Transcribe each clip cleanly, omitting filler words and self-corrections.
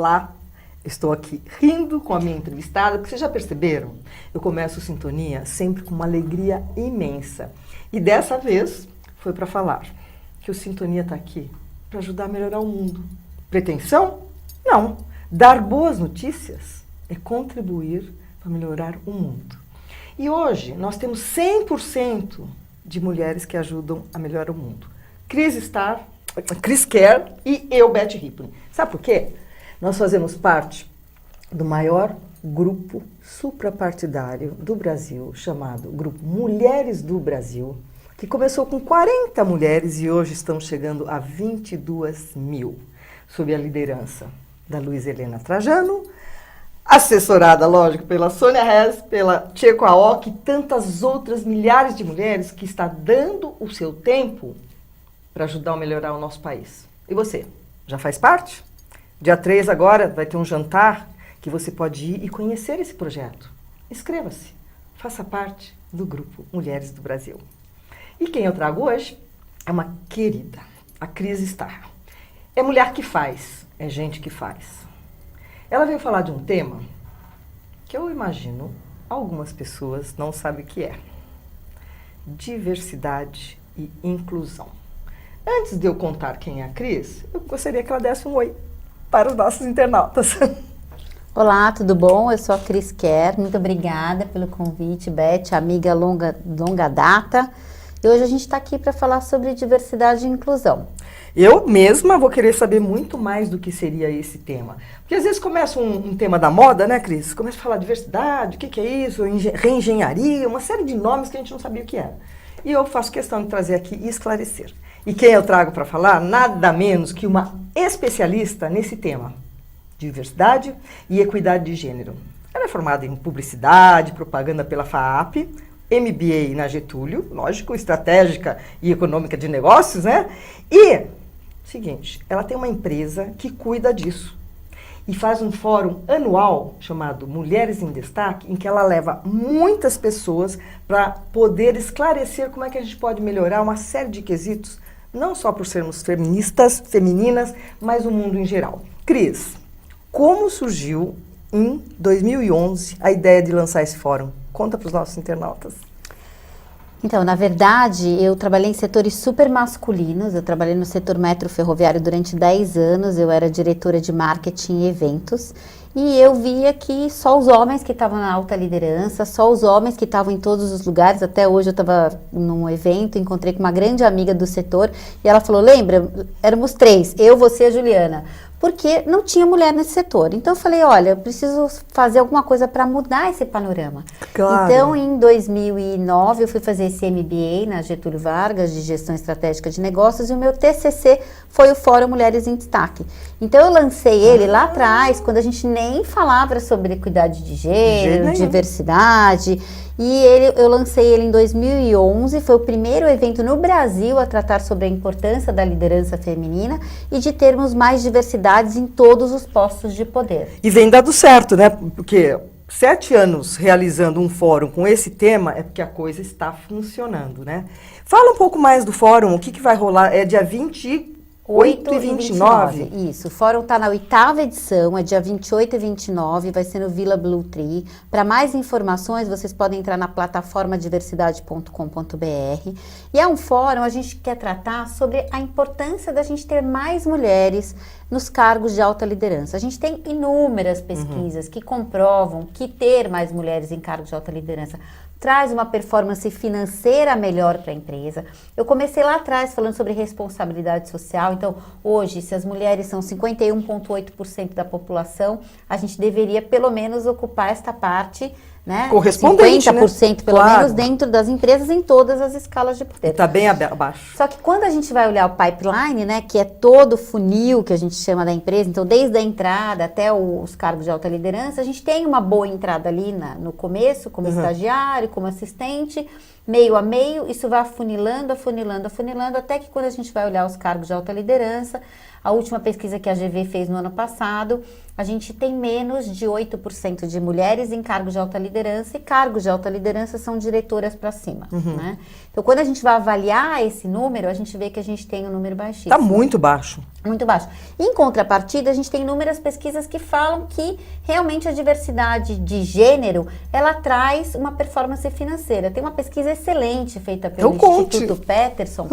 Olá, estou aqui rindo com a minha entrevistada, porque vocês já perceberam? Eu começo o Sintonia sempre com uma alegria imensa. E dessa vez foi para falar que o Sintonia está aqui para ajudar a melhorar o mundo. Pretensão? Não. Dar boas notícias é contribuir para melhorar o mundo. E hoje nós temos 100% de mulheres que ajudam a melhorar o mundo. Cris Kerr e eu, Beth Rippon. Sabe por quê? Nós fazemos parte do maior grupo suprapartidário do Brasil, chamado Grupo Mulheres do Brasil, que começou com 40 mulheres e hoje estamos chegando a 22 mil, sob a liderança da Luísa Helena Trajano, assessorada, lógico, pela Sônia Hess, pela Tcheco Aoki e tantas outras milhares de mulheres que está dando o seu tempo para ajudar a melhorar o nosso país. E você, já faz parte? Dia 3 agora vai ter um jantar que você pode ir e conhecer esse projeto. Inscreva-se, faça parte do Grupo Mulheres do Brasil. E quem eu trago hoje é uma querida, a Cris Starr. É mulher que faz, é gente que faz. Ela veio falar de um tema que eu imagino algumas pessoas não sabem o que é. Diversidade e inclusão. Antes de eu contar quem é a Cris, eu gostaria que ela desse um oi para os nossos internautas. Olá, tudo bom? Eu sou a Cris Kerr, muito obrigada pelo convite, Beth, amiga longa data. E hoje a gente está aqui para falar sobre diversidade e inclusão. Eu mesma vou querer saber muito mais do que seria esse tema. Porque às vezes começa um tema da moda, né, Cris? Começa a falar diversidade, o que é isso, reengenharia, uma série de nomes que a gente não sabia o que era. E eu faço questão de trazer aqui e esclarecer. E quem eu trago para falar? Nada menos que uma especialista nesse tema. Diversidade e equidade de gênero. Ela é formada em publicidade, propaganda pela FAAP, MBA na Getúlio, lógico, estratégica e econômica de negócios, né? E, seguinte, ela tem uma empresa que cuida disso. E faz um fórum anual chamado Mulheres em Destaque, em que ela leva muitas pessoas para poder esclarecer como é que a gente pode melhorar uma série de quesitos, não só por sermos feministas, femininas, mas o mundo em geral. Cris, como surgiu em 2011 a ideia de lançar esse fórum? Conta para os nossos internautas. Então, na verdade, eu trabalhei em setores super masculinos, eu trabalhei no setor metro ferroviário durante 10 anos, eu era diretora de marketing e eventos, e eu via que só os homens que estavam na alta liderança, só os homens que estavam em todos os lugares. Até hoje eu estava num evento, encontrei com uma grande amiga do setor, e ela falou, lembra, éramos 3, eu, você e a Juliana, porque não tinha mulher nesse setor. Então eu falei, olha, eu preciso fazer alguma coisa para mudar esse panorama. Claro. Então em 2009 eu fui fazer esse MBA na Getúlio Vargas de Gestão Estratégica de Negócios e o meu TCC foi o Fórum Mulheres em Destaque. Então eu lancei ele lá atrás, quando a gente nem falava sobre equidade de gênero, diversidade. E eu lancei ele em 2011, foi o primeiro evento no Brasil a tratar sobre a importância da liderança feminina e de termos mais diversidades em todos os postos de poder. E vem dado certo, né? Porque 7 anos realizando um fórum com esse tema é porque a coisa está funcionando, né? Fala um pouco mais do fórum, o que vai rolar? É dia 28 e 29? Isso, o fórum está na 8ª edição, é dia 28 e 29, vai ser no Vila Blue Tree. Para mais informações, vocês podem entrar na plataforma diversidade.com.br. E é um fórum, a gente quer tratar sobre a importância da gente ter mais mulheres nos cargos de alta liderança. A gente tem inúmeras pesquisas que comprovam que ter mais mulheres em cargos de alta liderança traz uma performance financeira melhor para a empresa. Eu comecei lá atrás falando sobre responsabilidade social. Então, hoje, se as mulheres são 51,8% da população, a gente deveria pelo menos ocupar esta parte, né? Correspondente, 50% pelo menos dentro das empresas em todas as escalas de poder. Está bem abaixo. Só que quando a gente vai olhar o pipeline, né, que é todo o funil que a gente chama da empresa, então desde a entrada até os cargos de alta liderança, a gente tem uma boa entrada ali no começo, como estagiário, como assistente, meio a meio, isso vai afunilando, até que quando a gente vai olhar os cargos de alta liderança, a última pesquisa que a GV fez no ano passado, a gente tem menos de 8% de mulheres em cargos de alta liderança, e cargos de alta liderança são diretoras para cima, né? Então, quando a gente vai avaliar esse número, a gente vê que a gente tem um número baixíssimo. Está muito baixo. Muito baixo. Em contrapartida, a gente tem inúmeras pesquisas que falam que realmente a diversidade de gênero, ela traz uma performance financeira. Tem uma pesquisa excelente feita pelo Instituto Peterson,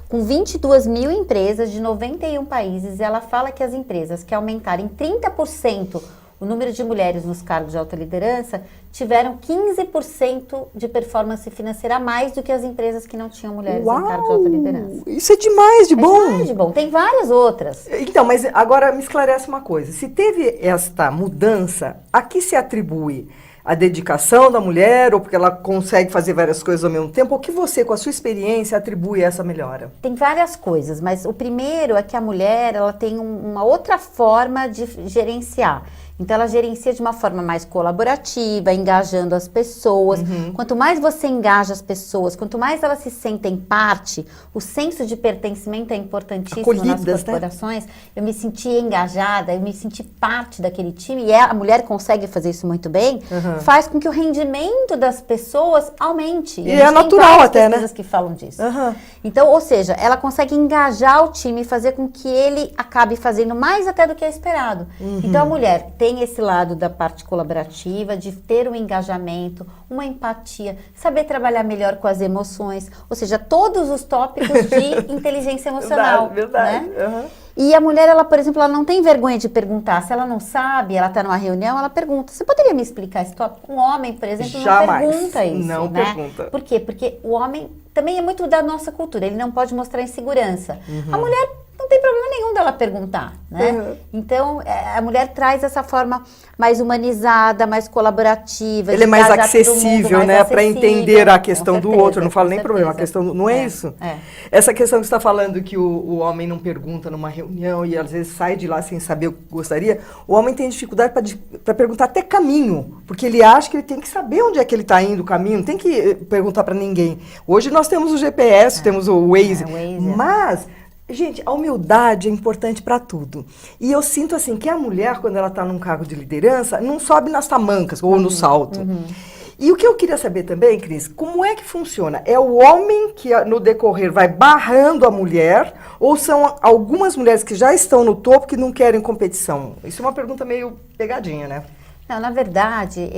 com 22 mil empresas de 91 países. Ela fala que as empresas que aumentarem 30% o número de mulheres nos cargos de alta liderança tiveram 15% de performance financeira a mais do que as empresas que não tinham mulheres em cargos de alta liderança. Isso é demais de bom. Demais de bom. Tem várias outras. Então, mas agora me esclarece uma coisa. Se teve esta mudança, a que se atribui? A dedicação da mulher, ou porque ela consegue fazer várias coisas ao mesmo tempo, ou que você, com a sua experiência, atribui essa melhora? Tem várias coisas, mas o primeiro é que a mulher ela tem uma outra forma de gerenciar. Então, ela gerencia de uma forma mais colaborativa, engajando as pessoas. Quanto mais você engaja as pessoas, quanto mais elas se sentem parte, o senso de pertencimento é importantíssimo nas corporações. Né? Eu me senti engajada, eu me senti parte daquele time, e a mulher consegue fazer isso muito bem, faz com que o rendimento das pessoas aumente. E é natural até, né? Que falam disso. Então, ou seja, ela consegue engajar o time e fazer com que ele acabe fazendo mais até do que é esperado. Então, a mulher tem esse lado da parte colaborativa, de ter um engajamento, uma empatia, saber trabalhar melhor com as emoções, ou seja, todos os tópicos de inteligência emocional. Verdade. Né? E a mulher, ela, por exemplo, ela não tem vergonha de perguntar. Se ela não sabe, ela está numa reunião, ela pergunta. Você poderia me explicar esse tópico? Um homem, por exemplo, não pergunta isso. Não pergunta. Por quê? Porque o homem também é muito da nossa cultura. Ele não pode mostrar insegurança. A mulher não tem problema nenhum dela perguntar, né? Então, a mulher traz essa forma mais humanizada, mais colaborativa. Ele é mais acessível, né? Para entender a questão do outro. Eu não falo nem problema, a questão não é isso? Essa questão que você está falando que o homem não pergunta numa reunião e às vezes sai de lá sem saber o que gostaria, o homem tem dificuldade para perguntar até caminho, porque ele acha que ele tem que saber onde é que ele está indo, o caminho, não tem que perguntar para ninguém. Hoje nós temos o GPS, temos o Waze, mas... Gente, a humildade é importante para tudo. E eu sinto assim que a mulher, quando ela está num cargo de liderança, não sobe nas tamancas ou no salto. E o que eu queria saber também, Cris, como é que funciona? É o homem que no decorrer vai barrando a mulher ou são algumas mulheres que já estão no topo que não querem competição? Isso é uma pergunta meio pegadinha, né? Não, na verdade,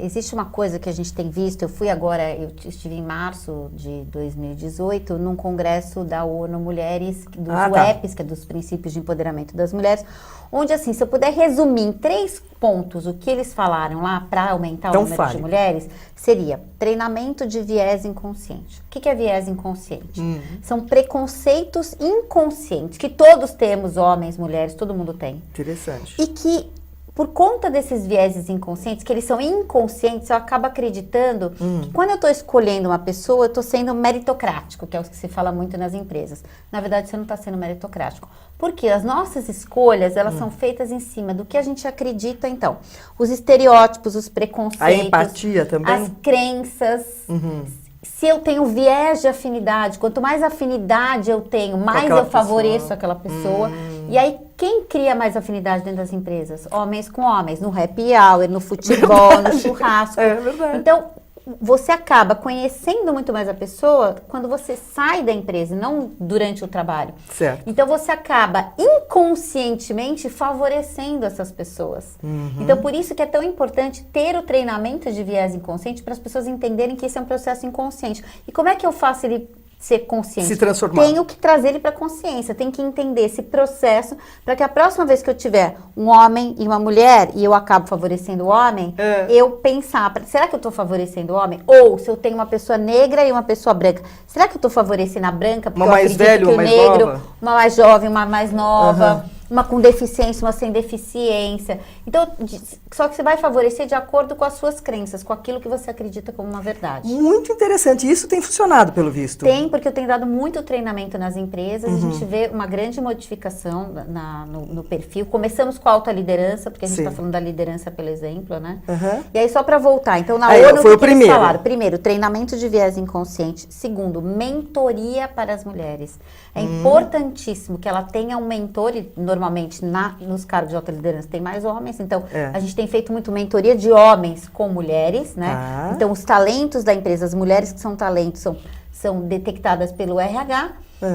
existe uma coisa que a gente tem visto. Eu estive em março de 2018 num congresso da ONU Mulheres, dos UEPs, que é dos Princípios de Empoderamento das Mulheres, onde, assim, se eu puder resumir em 3 pontos o que eles falaram lá para aumentar o número de mulheres, seria treinamento de viés inconsciente. O que é viés inconsciente? São preconceitos inconscientes, que todos temos, homens, mulheres, todo mundo tem. Interessante. E que por conta desses vieses inconscientes, que eles são inconscientes, eu acabo acreditando que quando eu estou escolhendo uma pessoa, eu estou sendo meritocrático, que é o que se fala muito nas empresas. Na verdade, você não está sendo meritocrático. Porque as nossas escolhas, elas são feitas em cima do que a gente acredita, então. Os estereótipos, os preconceitos. A empatia também. As crenças. Se eu tenho viés de afinidade, quanto mais afinidade eu tenho, mais eu favoreço aquela pessoa. E aí, quem cria mais afinidade dentro das empresas? Homens com homens, no happy hour, no futebol, no churrasco. É verdade. Então, você acaba conhecendo muito mais a pessoa quando você sai da empresa, não durante o trabalho. Certo. Então, você acaba inconscientemente favorecendo essas pessoas. Então, por isso que é tão importante ter o treinamento de viés inconsciente para as pessoas entenderem que esse é um processo inconsciente. E como é que eu faço ele ser consciente? Se transformar. Tenho que trazer ele para a consciência, tenho que entender esse processo para que a próxima vez que eu tiver um homem e uma mulher e eu acabo favorecendo o homem, eu pensar, será que eu estou favorecendo o homem? Ou se eu tenho uma pessoa negra e uma pessoa branca, será que eu estou favorecendo a branca? Porque uma mais velha, uma mais negro, nova? Uma mais jovem, uma mais nova. Uma com deficiência, uma sem deficiência. Então, só que você vai favorecer de acordo com as suas crenças, com aquilo que você acredita como uma verdade. Muito interessante. Isso tem funcionado, pelo visto? Tem, porque eu tenho dado muito treinamento nas empresas. A gente vê uma grande modificação no perfil. Começamos com a alta liderança, porque a gente está falando da liderança pelo exemplo, né? E aí, só para voltar. Então, na ONU, foi o que eles falaram? Primeiro, treinamento de viés inconsciente. Segundo, mentoria para as mulheres. É importantíssimo que ela tenha um mentor, e normalmente nos cargos de alta liderança tem mais homens, então a gente tem feito muito mentoria de homens com mulheres, né? Então os talentos da empresa, as mulheres que são talentos são detectadas pelo RH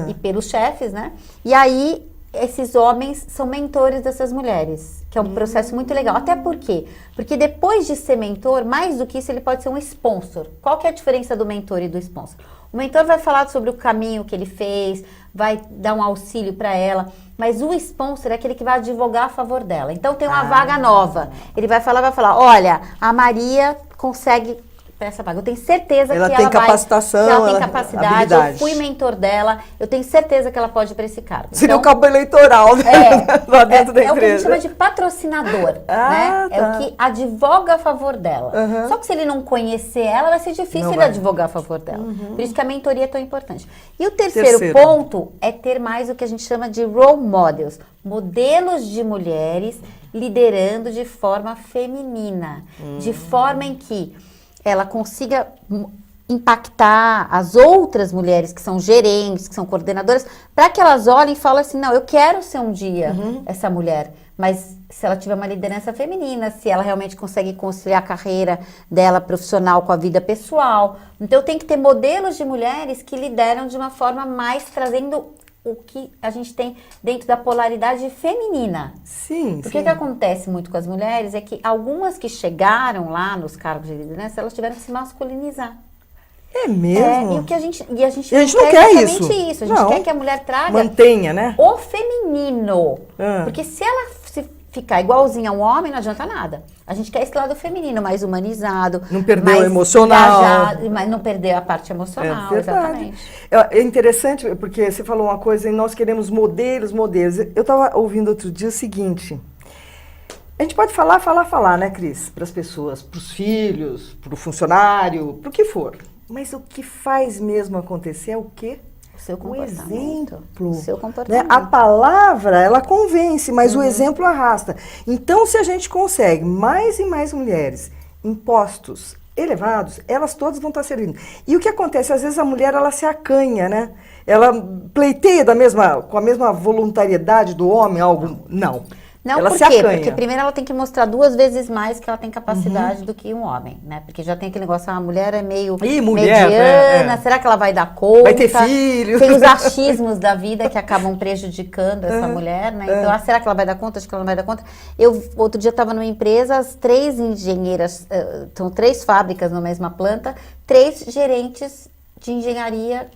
e pelos chefes, né? E aí, esses homens são mentores dessas mulheres, que é um processo muito legal. Até por quê? Porque depois de ser mentor, mais do que isso, ele pode ser um sponsor. Qual que é a diferença do mentor e do sponsor? O mentor vai falar sobre o caminho que ele fez, vai dar um auxílio para ela, mas o sponsor é aquele que vai advogar a favor dela. Então tem uma vaga nova. Ele vai falar, olha, a Maria consegue para essa vaga. Eu tenho certeza ela que tem ela capacitação, vai, que ela tem capacidade, habilidade. Eu fui mentor dela, eu tenho certeza que ela pode ir para esse cargo. Seria o cabo eleitoral, né? Lá dentro da empresa. É o que a gente chama de patrocinador, né? É o que advoga a favor dela. Só que se ele não conhecer ela, vai ser difícil ele advogar a favor dela. Por isso que a mentoria é tão importante. E o terceiro ponto é ter mais o que a gente chama de role models, modelos de mulheres liderando de forma feminina, de forma em que ela consiga impactar as outras mulheres que são gerentes, que são coordenadoras, para que elas olhem e falem assim, não, eu quero ser um dia essa mulher, mas se ela tiver uma liderança feminina, se ela realmente consegue conciliar a carreira dela profissional com a vida pessoal. Então tem que ter modelos de mulheres que lideram de uma forma mais trazendo o que a gente tem dentro da polaridade feminina. Sim, Porque o que acontece muito com as mulheres é que algumas que chegaram lá nos cargos de liderança, elas tiveram que se masculinizar. É mesmo? E a gente não quer exatamente isso. A gente quer que a mulher traga mantenha, né? o feminino. Porque se ela ficar igualzinha a um homem, não adianta nada. A gente quer esse lado feminino, mais humanizado. Não perder o emocional. Engajado, mas não perder a parte emocional, exatamente. É interessante, porque você falou uma coisa, e nós queremos modelos. Eu estava ouvindo outro dia o seguinte. A gente pode falar, né, Cris? Para as pessoas, para os filhos, para o funcionário, para o que for. Mas o que faz mesmo acontecer é o quê? O seu comportamento. O exemplo. O seu comportamento. Né? A palavra, ela convence, mas o exemplo arrasta. Então, se a gente consegue mais e mais mulheres em postos elevados, elas todas vão estar servindo. E o que acontece? Às vezes a mulher, ela se acanha, né? Ela pleiteia com a mesma voluntariedade do homem, algo... Não. Não, ela por se quê? acanha. Porque primeiro ela tem que mostrar 2 vezes mais que ela tem capacidade do que um homem, né? Porque já tem aquele negócio, a mulher é meio mediana, será que ela vai dar conta? Vai ter filho. Tem os achismos da vida que acabam prejudicando essa mulher, né? Então, será que ela vai dar conta? Acho que ela não vai dar conta. Outro dia estava numa empresa, as 3 engenheiras, são 3 fábricas na mesma planta, 3 gerentes de engenharia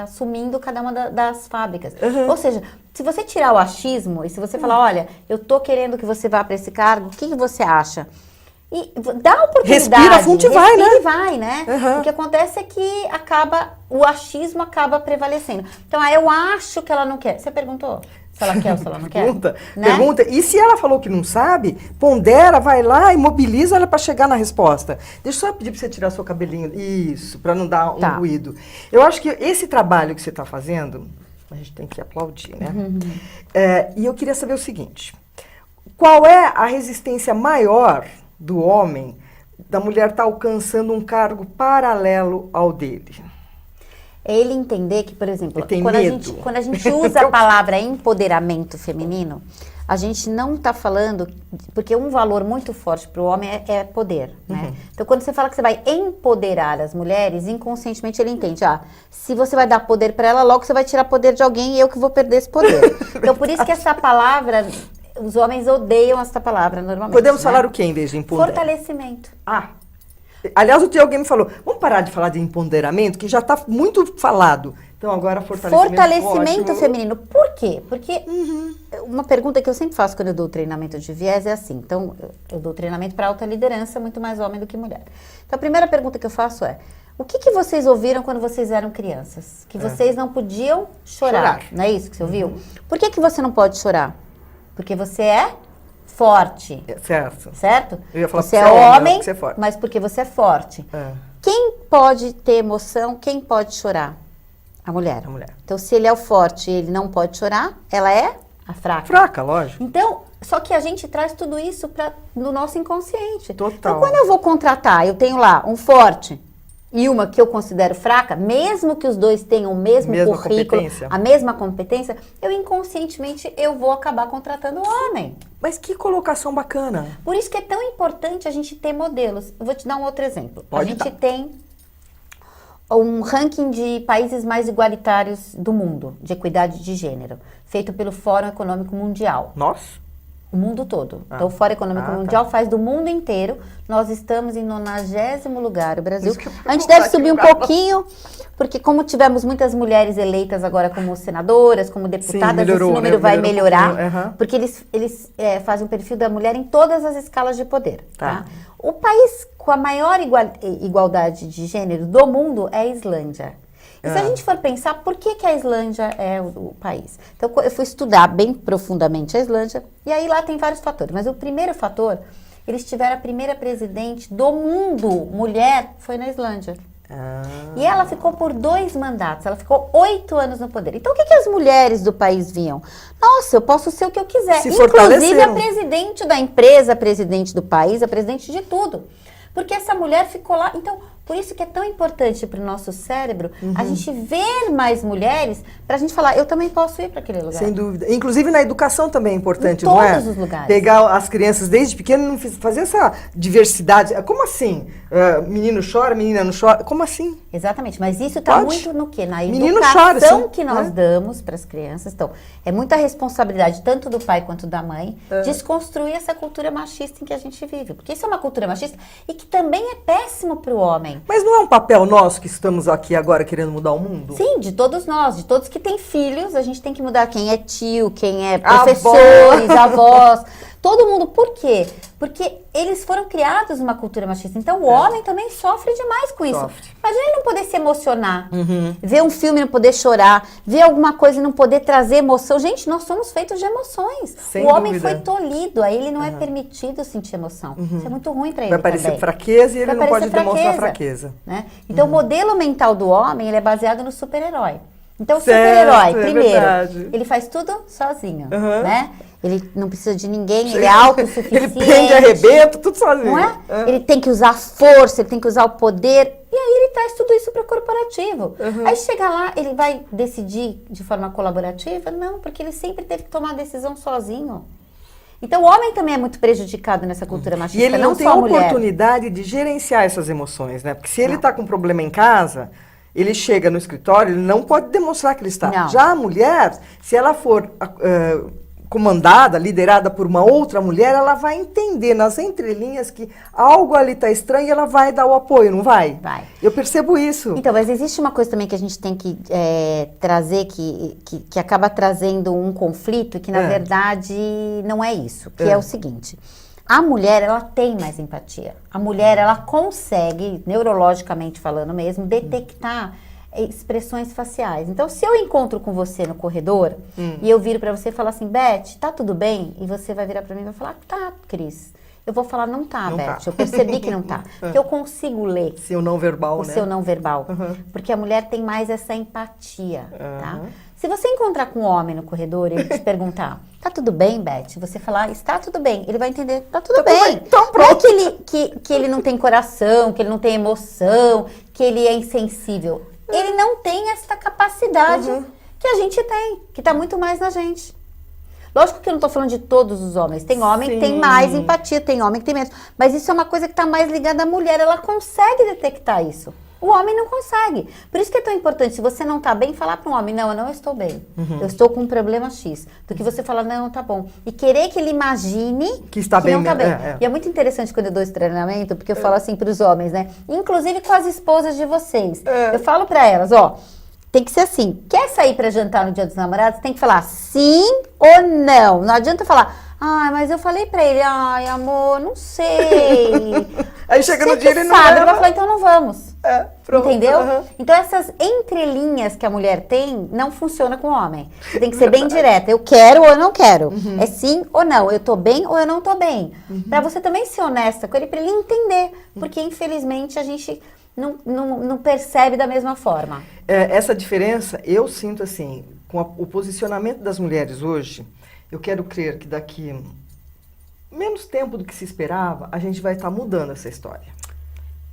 assumindo cada uma das fábricas. Ou seja, se você tirar o achismo e se você falar, olha, eu tô querendo que você vá para esse cargo, o que você acha? E dá a oportunidade. Respira fundo e vai, né? Respira e vai, né? O que acontece é que o achismo acaba prevalecendo. Então, eu acho que ela não quer. Você perguntou se ela quer ou se ela não quer? Pergunta. E se ela falou que não sabe, pondera, vai lá e mobiliza ela para chegar na resposta. Deixa eu só pedir para você tirar seu cabelinho. Isso, para não dar um ruído. Eu acho que esse trabalho que você está fazendo, a gente tem que aplaudir, né? E eu queria saber o seguinte. Qual é a resistência maior do homem, da mulher estar alcançando um cargo paralelo ao dele? É ele entender que, por exemplo, quando a gente usa Então, a palavra empoderamento feminino, a gente não está falando, porque um valor muito forte para o homem é poder, né? Então, quando você fala que você vai empoderar as mulheres, inconscientemente ele entende, se você vai dar poder para ela, logo você vai tirar poder de alguém e eu que vou perder esse poder. Então, por isso que essa palavra, os homens odeiam essa palavra normalmente. Podemos falar o que em vez de empoderar? Fortalecimento. Aliás, alguém me falou, vamos parar de falar de empoderamento, que já está muito falado. Então, agora fortalecimento feminino. Por quê? Porque uma pergunta que eu sempre faço quando eu dou treinamento de viés é assim. Então, eu dou treinamento para alta liderança, muito mais homem do que mulher. Então, a primeira pergunta que eu faço é, o que vocês ouviram quando vocês eram crianças? Que vocês não podiam chorar. Não é isso que você ouviu? Por que você não pode chorar? Porque você é forte. Certo? Eu ia falar você é homem, mas porque você é forte. Quem pode ter emoção, quem pode chorar? A mulher. Então, se ele é o forte e ele não pode chorar, ela é a fraca. Fraca, lógico. Então, só que a gente traz tudo isso no nosso inconsciente. Total. Então, quando eu vou contratar, eu tenho lá um forte e uma que eu considero fraca, mesmo que os dois tenham o mesmo currículo, a mesma competência, eu inconscientemente vou acabar contratando o homem. Mas que colocação bacana. Por isso que é tão importante a gente ter modelos. Eu vou te dar um outro exemplo. Pode a gente tem um ranking de países mais igualitários do mundo, de equidade de gênero, feito pelo Fórum Econômico Mundial. Nós? O mundo todo. Então, o Fórum Econômico Mundial faz do mundo inteiro. Nós estamos em 90º lugar, o Brasil. A gente deve subir um pouquinho, porque como tivemos muitas mulheres eleitas agora como senadoras, como deputadas, esse número vai melhorar, porque eles fazem um perfil da mulher em todas as escalas de poder. Tá? O país com a maior igualdade de gênero do mundo é a Islândia. E se a gente for pensar, por que a Islândia é o país? Então, eu fui estudar bem profundamente a Islândia, e aí lá tem vários fatores. Mas o primeiro fator, eles tiveram a primeira presidente do mundo, mulher, foi na Islândia. E ela ficou por 2 mandatos, ela ficou 8 anos no poder. Então, o que as mulheres do país viam? Nossa, eu posso ser o que eu quiser. Inclusive a presidente da empresa, a presidente do país, a presidente de tudo. Porque essa mulher ficou lá. Então, por isso que é tão importante para o nosso cérebro a gente ver mais mulheres, para a gente falar, eu também posso ir para aquele lugar. Sem dúvida. Inclusive na educação também é importante, não é? Em todos os lugares. Pegar as crianças desde pequeno, fazer essa diversidade. Como assim? Menino chora, menina não chora. Como assim? Exatamente. Mas isso está muito no quê? Na Menino educação chora, que nós damos para as crianças. Então, é muita responsabilidade, tanto do pai quanto da mãe, desconstruir essa cultura machista em que a gente vive. Porque isso é uma cultura machista e que também é péssimo para o homem. Mas não é um papel nosso que estamos aqui agora querendo mudar o mundo? Sim, de todos nós, de todos que têm filhos, a gente tem que mudar quem é tio, quem é professores, avós, todo mundo. Por quê? Porque eles foram criados numa cultura machista. Então, o homem também sofre demais com isso. Imagina ele não poder se emocionar, ver um filme e não poder chorar, ver alguma coisa e não poder trazer emoção. Gente, nós somos feitos de emoções. Sem o homem dúvida. foi tolhido, a ele não é permitido sentir emoção. Isso é muito ruim para ele Vai parecer também. fraqueza e ele não pode demonstrar fraqueza. Né? Então, o modelo mental do homem, ele é baseado no super-herói. Então, o super-herói, primeiro, ele faz tudo sozinho, né? Ele não precisa de ninguém, ele é autossuficiente. Ele prende, arrebenta, tudo sozinho. Não é? Ele tem que usar força, ele tem que usar o poder. E aí ele traz tudo isso para o corporativo. Aí chega lá, ele vai decidir de forma colaborativa? Não, porque ele sempre teve que tomar a decisão sozinho. Então, o homem também é muito prejudicado nessa cultura machista, e ele não tem só a a mulher. oportunidade de gerenciar essas emoções, né? Porque se ele está com um problema em casa, ele chega no escritório, ele não pode demonstrar que ele está. Não. Já a mulher, se ela for comandada, liderada por uma outra mulher, ela vai entender nas entrelinhas que algo ali está estranho e ela vai dar o apoio, não vai? Vai. Eu percebo isso. Então, mas existe uma coisa também que a gente tem que trazer, que acaba trazendo um conflito, que na verdade não é isso, que é o seguinte: a mulher, ela tem mais empatia. A mulher, ela consegue, neurologicamente falando mesmo, detectar expressões faciais. Então, se eu encontro com você no corredor e eu viro pra você e falo assim, Beth, tá tudo bem? E você vai virar pra mim e vai falar, tá, Cris. Eu vou falar, não tá, Não Beth. tá. Eu percebi que não tá. Porque eu consigo ler Seu não verbal, o né? seu não verbal. Porque a mulher tem mais essa empatia, tá? Se você encontrar com um homem no corredor e ele te perguntar, tá tudo bem, Beth? Você falar, está tudo bem. Ele vai entender, tá tudo bem. Então, não é que ele não tem coração, que ele não tem emoção, que ele é insensível. Ele não tem essa capacidade que a gente tem, que tá muito mais na gente. Lógico que eu não tô falando de todos os homens. Tem homem que tem mais empatia, tem homem que tem menos. Mas isso é uma coisa que tá mais ligada à mulher. Ela consegue detectar isso. O homem não consegue. Por isso que é tão importante, se você não tá bem, falar para um homem, não, eu não estou bem. Eu estou com um problema X. Do que você falar, não, tá bom. E querer que ele imagine que está bem, não tá bem. É. E é muito interessante quando eu dou esse treinamento, porque eu falo assim para os homens, né? Inclusive com as esposas de vocês. Eu falo para elas, ó, tem que ser assim, quer sair para jantar no Dia dos Namorados? Tem que falar sim ou não. Não adianta falar, ai, mas eu falei para ele, ai, amor, não sei. Aí chega no dia ele não sabe, ele vai falar, então não vamos. Pronto. Entendeu? Então essas entrelinhas que a mulher tem não funciona com o homem. Você tem que ser bem direta. Eu quero ou eu não quero. É sim ou não. Eu tô bem ou eu não tô bem. Pra você também ser honesta com ele, pra ele entender. Porque infelizmente a gente não percebe da mesma forma. Essa diferença, eu sinto assim, com o posicionamento das mulheres hoje, eu quero crer que daqui menos tempo do que se esperava, a gente vai estar mudando essa história.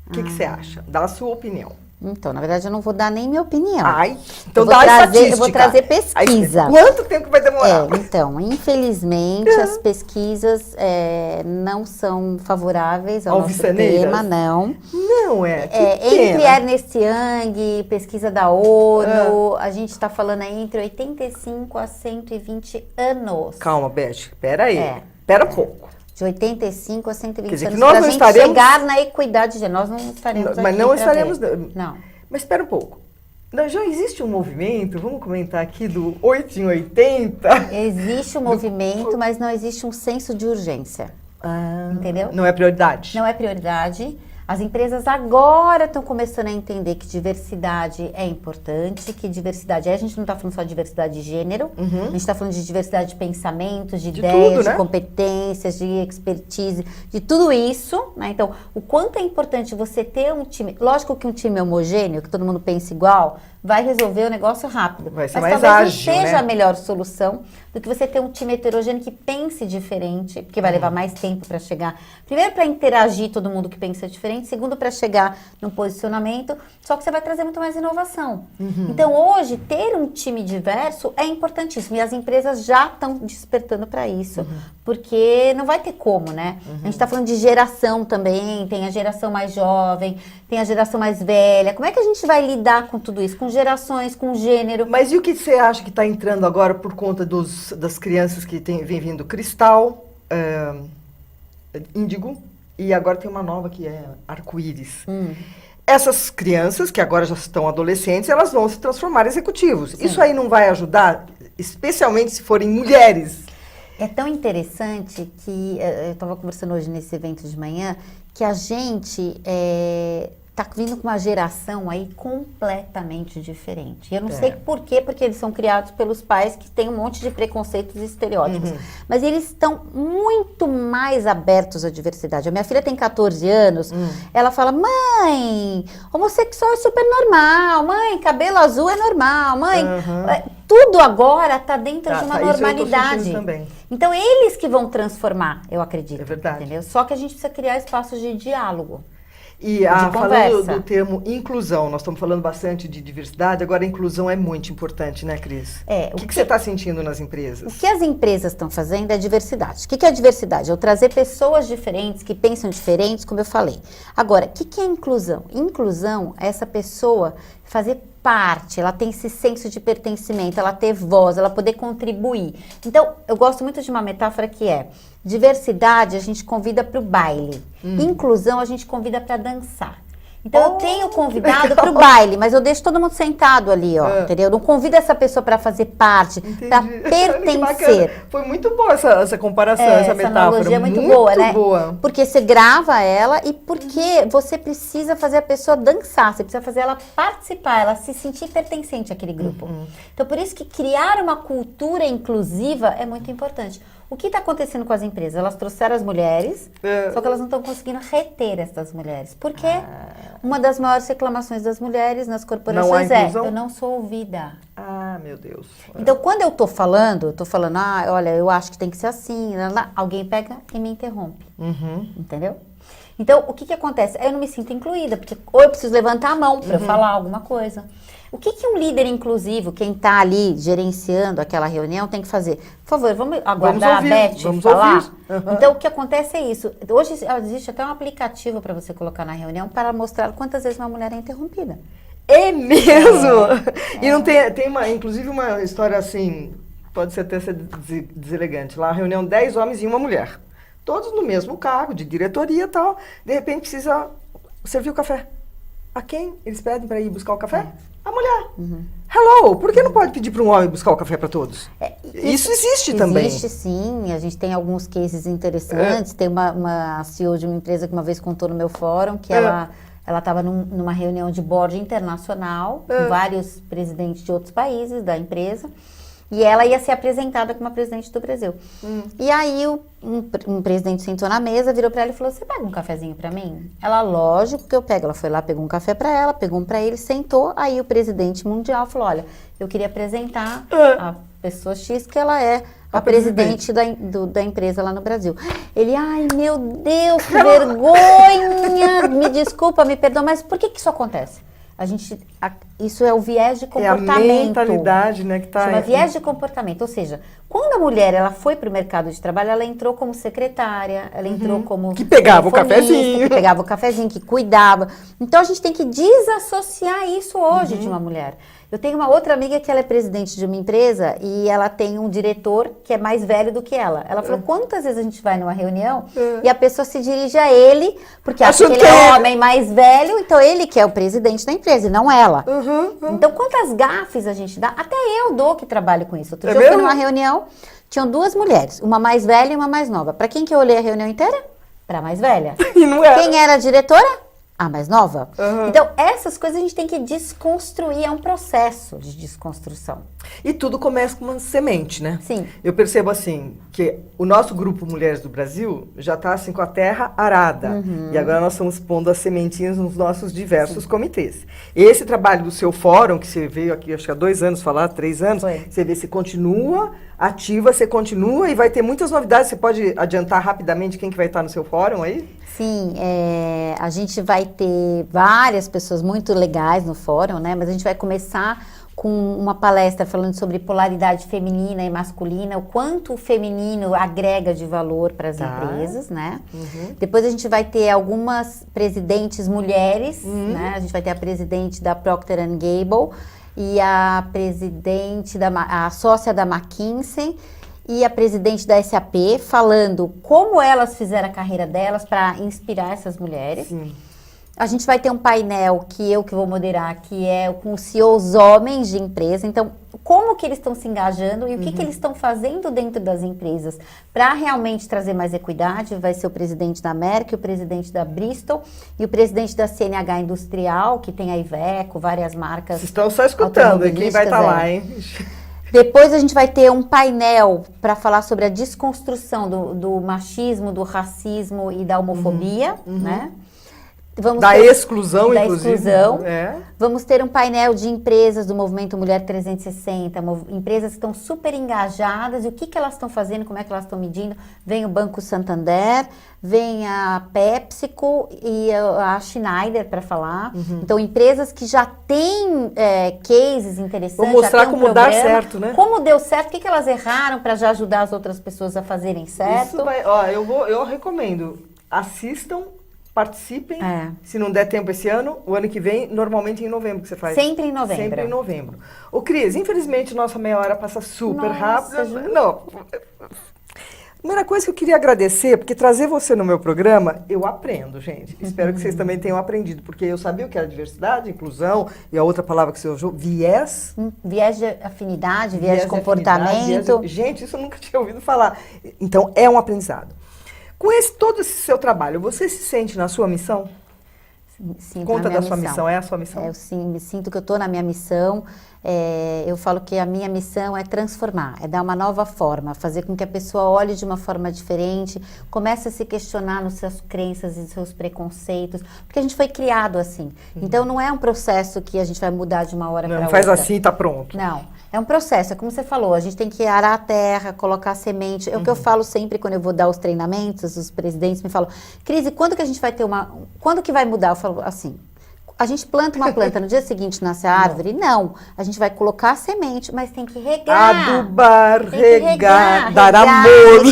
O que você acha? Dá a sua opinião. Então, na verdade, eu não vou dar nem minha opinião. Ai, então eu vou dá a trazer, estatística. eu vou trazer pesquisa. Quanto tempo vai demorar? Então, infelizmente, as pesquisas não são favoráveis ao nosso tema, não. Não é. Entre Ernest Young, pesquisa da ONU, a gente está falando aí entre 85 a 120 anos. Calma, Beth, pera aí. Pera um pouco. De 85 a 120 Quer dizer, anos, que nós para a não gente estaremos... chegar na equidade de gênero. Nós não estaremos aqui. Mas não estaremos... Não. Mas espera um pouco. Já existe um movimento, vamos comentar aqui, do 8 em 80? Existe um movimento, mas não existe um senso de urgência. Entendeu? Não é prioridade. Não é prioridade. As empresas agora estão começando a entender que diversidade é importante, que diversidade a gente não está falando só de diversidade de gênero, a gente está falando de diversidade de pensamentos, de ideias, tudo, né? de competências, de expertise, de tudo isso, né? Então, o quanto é importante você ter um time, lógico que um time homogêneo, que todo mundo pensa igual, vai resolver o negócio rápido. Vai ser mas mais talvez ágil, não seja né? a melhor solução do que você ter um time heterogêneo que pense diferente, porque vai levar mais tempo para chegar. Primeiro, para interagir todo mundo que pensa diferente. Segundo, para chegar num posicionamento. Só que você vai trazer muito mais inovação. Então, hoje, ter um time diverso é importantíssimo. E as empresas já estão despertando para isso. Porque não vai ter como, né? A gente está falando de geração também. Tem a geração mais jovem, tem a geração mais velha. Como é que a gente vai lidar com tudo isso? Com gerações, com gênero. Mas e o que você acha que está entrando agora por conta das crianças que vem vindo Cristal, Índigo, e agora tem uma nova que é Arco-Íris. Essas crianças, que agora já estão adolescentes, elas vão se transformar em executivos. Sim. Isso aí não vai ajudar, especialmente se forem mulheres? É tão interessante que, eu estava conversando hoje nesse evento de manhã, que a gente está vindo com uma geração aí completamente diferente. E eu não sei por quê, porque eles são criados pelos pais que têm um monte de preconceitos e estereótipos. Mas eles estão muito mais abertos à diversidade. A minha filha tem 14 anos, ela fala, mãe, homossexual é super normal, mãe, cabelo azul é normal, mãe... Tudo agora está dentro de uma normalidade. Isso eu tô também. Então, eles que vão transformar, eu acredito. É verdade. Entendeu? Só que a gente precisa criar espaços de diálogo. E falando do termo inclusão, nós estamos falando bastante de diversidade, agora a inclusão é muito importante, né, Cris? O que você está sentindo nas empresas? O que as empresas estão fazendo é diversidade. O que é diversidade? É eu trazer pessoas diferentes, que pensam diferentes, como eu falei. Agora, o que é inclusão? Inclusão é essa pessoa fazer parte, ela tem esse senso de pertencimento, ela ter voz, ela poder contribuir. Então, eu gosto muito de uma metáfora que é: diversidade a gente convida para o baile, inclusão a gente convida para dançar. Então, eu tenho convidado para o baile, mas eu deixo todo mundo sentado ali, ó, entendeu? Eu não convido essa pessoa para fazer parte, para pertencer. Foi muito boa essa comparação, essa metáfora. Essa analogia é muito boa, né? Boa. Porque você grava ela e porque você precisa fazer a pessoa dançar, você precisa fazer ela participar, ela se sentir pertencente àquele grupo. Então, por isso que criar uma cultura inclusiva é muito importante. O que está acontecendo com as empresas? Elas trouxeram as mulheres, só que elas não estão conseguindo reter essas mulheres. Por quê? Uma das maiores reclamações das mulheres nas corporações eu não sou ouvida. Ah, meu Deus. Então, quando eu tô falando, olha, eu acho que tem que ser assim, alguém pega e me interrompe. Entendeu? Então, o que acontece? Eu não me sinto incluída, porque ou eu preciso levantar a mão para eu falar alguma coisa. O que um líder inclusivo, quem está ali gerenciando aquela reunião, tem que fazer? Por favor, vamos aguardar a Beth falar? Então, o que acontece é isso. Hoje existe até um aplicativo para você colocar na reunião para mostrar quantas vezes uma mulher é interrompida. É mesmo? E não tem inclusive uma história assim, pode ser até ser deselegante. Lá, reunião 10 homens e uma mulher. Todos no mesmo cargo, de diretoria e tal. De repente, precisa servir o café. A quem eles pedem para ir buscar o café? A mulher. Hello, por que não pode pedir para um homem buscar o café para todos? Isso existe também. Existe sim, a gente tem alguns cases interessantes. Tem uma CEO de uma empresa que uma vez contou no meu fórum que ela estava numa reunião de board internacional, com vários presidentes de outros países da empresa. E ela ia ser apresentada como a presidente do Brasil. E aí um presidente sentou na mesa, virou para ela e falou: você pega um cafezinho para mim? Ela, lógico que eu pego. Ela foi lá, pegou um café para ela, pegou um para ele, sentou. Aí o presidente mundial falou: olha, eu queria apresentar a pessoa X, que ela é a presidente da empresa lá no Brasil. Ele, ai meu Deus, que vergonha! Me desculpa, me perdoa, mas por que isso acontece? Isso é o viés de comportamento. É a mentalidade, né, que tá... Chama viés de comportamento, ou seja, quando a mulher ela foi para o mercado de trabalho, ela entrou como secretária, ela entrou como... Que pegava o cafezinho. Que pegava o cafezinho, que cuidava. Então, a gente tem que desassociar isso hoje de uma mulher. Eu tenho uma outra amiga que ela é presidente de uma empresa e ela tem um diretor que é mais velho do que ela. Ela falou, quantas vezes a gente vai numa reunião e a pessoa se dirige a ele, porque acha que ele é o homem mais velho, então ele que é o presidente da empresa e não ela. Então, quantas gafes a gente dá? Até eu dou que trabalho com isso. Outro dia eu fui numa reunião, tinham 2 mulheres, uma mais velha e uma mais nova. Para quem que eu olhei a reunião inteira? Para a mais velha. E não era. Quem era a diretora? A mais nova. Então, essas coisas a gente tem que desconstruir, é um processo de desconstrução. E tudo começa com uma semente, né? Sim. Eu percebo assim, que o nosso grupo Mulheres do Brasil já está assim com a terra arada. E agora nós estamos pondo as sementinhas nos nossos diversos comitês. Esse trabalho do seu fórum, que você veio aqui acho que há 2 anos falar, 3 anos, você vê se continua ativa, você continua e vai ter muitas novidades. Você pode adiantar rapidamente quem que vai estar no seu fórum aí? Sim, a gente vai ter várias pessoas muito legais no fórum, né? Mas a gente vai começar com uma palestra falando sobre polaridade feminina e masculina, o quanto o feminino agrega de valor para as empresas, né? Depois a gente vai ter algumas presidentes mulheres, né? A gente vai ter a presidente da Procter & Gamble e a presidente, a sócia da McKinsey, e a presidente da SAP, falando como elas fizeram a carreira delas para inspirar essas mulheres. Sim. A gente vai ter um painel que eu que vou moderar, que é com os CEOs homens de empresa. Então, como que eles estão se engajando e o que que eles estão fazendo dentro das empresas para realmente trazer mais equidade. Vai ser o presidente da Merck, o presidente da Bristol e o presidente da CNH Industrial, que tem a Iveco, várias marcas. Vocês estão só escutando, e quem vai estar lá, hein? Depois a gente vai ter um painel para falar sobre a desconstrução do machismo, do racismo e da homofobia, né? Exclusão, inclusive. Vamos ter um painel de empresas do Movimento Mulher 360, empresas que estão super engajadas, e o que elas estão fazendo, como é que elas estão medindo. Vem o Banco Santander, vem a PepsiCo e a Schneider para falar. Então, empresas que já têm cases interessantes. Vou mostrar como dar certo, né? Como deu certo, o que elas erraram para já ajudar as outras pessoas a fazerem certo. Eu recomendo, assistam, participem, se não der tempo esse ano, o ano que vem, normalmente em novembro que você faz. Sempre em novembro. Sempre em novembro. Ô Cris, infelizmente nossa meia hora passa super rápido. Não. Primeira coisa que eu queria agradecer, porque trazer você no meu programa, eu aprendo, gente. Espero que vocês também tenham aprendido, porque eu sabia o que era diversidade, inclusão, e a outra palavra que você usou, viés. Viés de afinidade, viés de comportamento. Gente, isso eu nunca tinha ouvido falar. Então, é um aprendizado. Com todo esse seu trabalho, você se sente na sua missão? Sim, Conta da sua missão, é a sua missão? Eu sim, me sinto que eu estou na minha missão. Eu falo que a minha missão é transformar, é dar uma nova forma, fazer com que a pessoa olhe de uma forma diferente, comece a se questionar nas suas crenças e nos seus preconceitos, porque a gente foi criado assim. Então não é um processo que a gente vai mudar de uma hora para outra. Não faz assim e tá pronto. Não. É um processo, é como você falou, a gente tem que arar a terra, colocar a semente. É o que eu falo sempre quando eu vou dar os treinamentos, os presidentes me falam, Cris, quando que a gente vai ter quando que vai mudar? Eu falo assim, a gente planta uma planta, no dia seguinte nasce a árvore? Não, a gente vai colocar a semente, mas tem que regar. Adubar, regar, dar amor.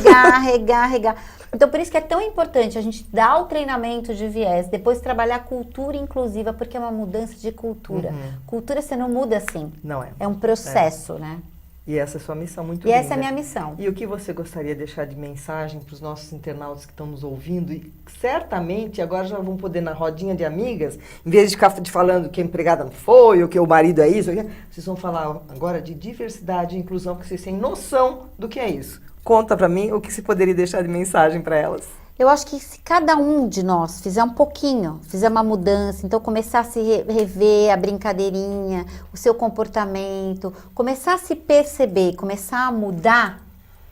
Regar. Então, por isso que é tão importante a gente dar o treinamento de viés, depois trabalhar a cultura inclusiva, porque é uma mudança de cultura. Cultura você não muda assim. Não é. É um processo, né? E essa é a sua missão muito linda. E essa é a minha missão. E o que você gostaria de deixar de mensagem para os nossos internautas que estão nos ouvindo? E certamente agora já vão poder, na rodinha de amigas, em vez de ficar falando que a empregada não foi, ou que o marido é isso, vocês vão falar agora de diversidade e inclusão, porque vocês têm noção do que é isso. Conta para mim o que se poderia deixar de mensagem para elas. Eu acho que se cada um de nós fizer um pouquinho, fizer uma mudança, então começar a se rever a brincadeirinha, o seu comportamento, começar a se perceber, começar a mudar,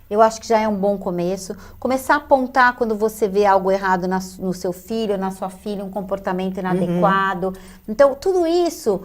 eu acho que já é um bom começo. Começar a apontar quando você vê algo errado no seu filho, na sua filha, um comportamento inadequado. Então, tudo isso,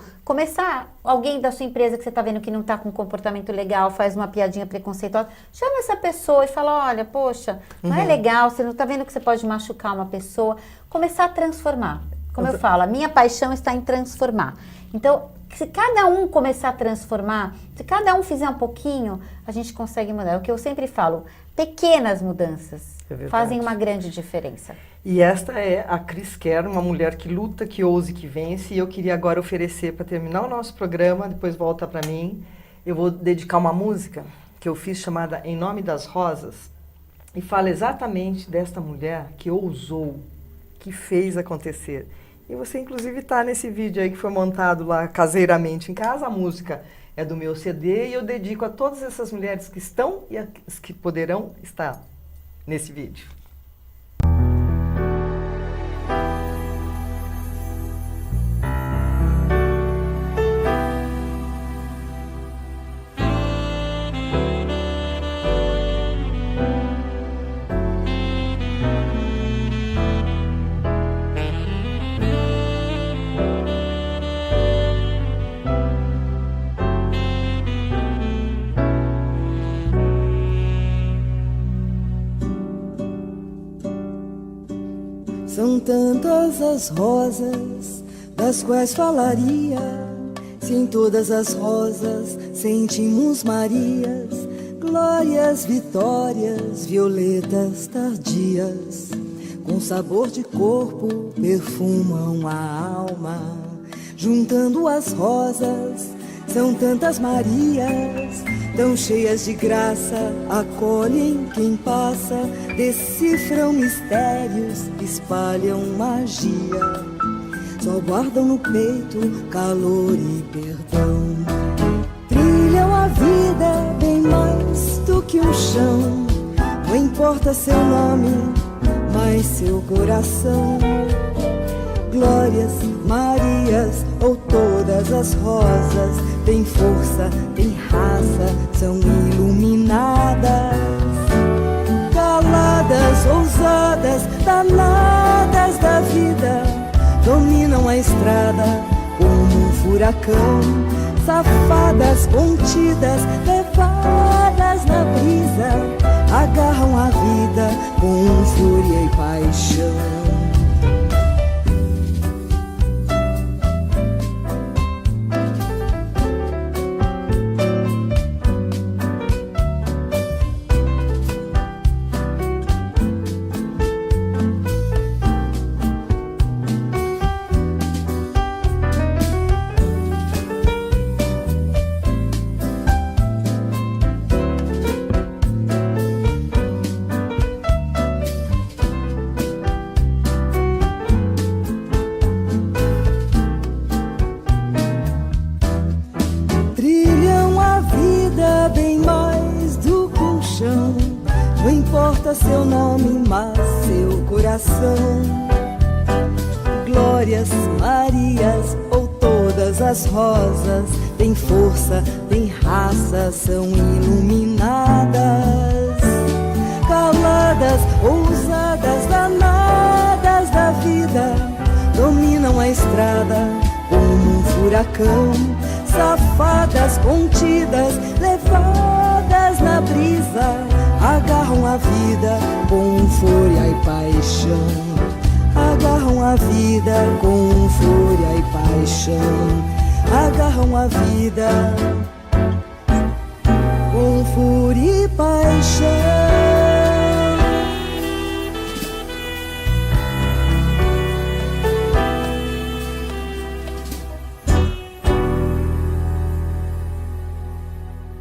alguém da sua empresa que você está vendo que não está com um comportamento legal, faz uma piadinha preconceituosa, chama essa pessoa e fala, olha, poxa, não é legal, você não está vendo que você pode machucar uma pessoa. Começar a transformar. Como eu falo, a minha paixão está em transformar. Então, se cada um começar a transformar, se cada um fizer um pouquinho, a gente consegue mudar. É o que eu sempre falo, pequenas mudanças fazem uma grande diferença. E esta é a Cris Kerr, uma mulher que luta, que ousa e que vence. E eu queria agora oferecer, para terminar o nosso programa, depois volta para mim, eu vou dedicar uma música que eu fiz chamada Em Nome das Rosas, e fala exatamente desta mulher que ousou, que fez acontecer. E você, inclusive, está nesse vídeo aí que foi montado lá caseiramente em casa. A música é do meu CD e eu dedico a todas essas mulheres que estão e as que poderão estar nesse vídeo. São tantas as rosas das quais falaria, se em todas as rosas sentimos Marias, glórias, vitórias, violetas tardias, com sabor de corpo perfumam a alma. Juntando as rosas, são tantas Marias, tão cheias de graça, acolhem quem passa, decifram mistérios, espalham magia, só guardam no peito calor e perdão. Trilham a vida bem mais do que um chão, não importa seu nome, mas seu coração. Glórias, Marias ou todas as rosas, têm força, têm raça, são iluminadas, caladas, ousadas, danadas da vida, dominam a estrada como um furacão, safadas, contidas, levadas na brisa, agarram a vida com fúria e paixão. Não importa seu nome, mas seu coração. Glórias, Marias ou todas as rosas, têm força, têm raça, são iluminadas, caladas, ousadas, danadas da vida, dominam a estrada como um furacão, safadas, contidas, levadas na brisa, agarram a vida com fúria e paixão. Agarram a vida com fúria e paixão. Agarram a vida com fúria e paixão.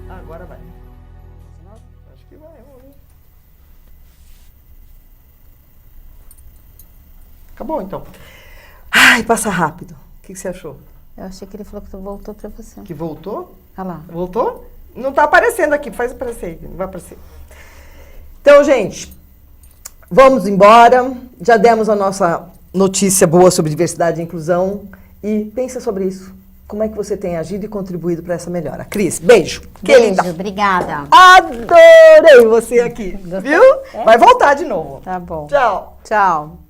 Agora vai. Acho que vai, vamos ver. Acabou, então. Ai, passa rápido. O que você achou? Eu achei que ele falou que voltou pra você. Que voltou? Olha lá. Voltou? Não tá aparecendo aqui. Faz aparecer aí. Não vai aparecer. Então, gente, vamos embora. Já demos a nossa notícia boa sobre diversidade e inclusão. E pensa sobre isso. Como é que você tem agido e contribuído para essa melhora? Cris, beijo. Que Beijo, linda. obrigada. Adorei você aqui. Gostou? Viu? É? Vai voltar de novo. Tá bom. Tchau. Tchau.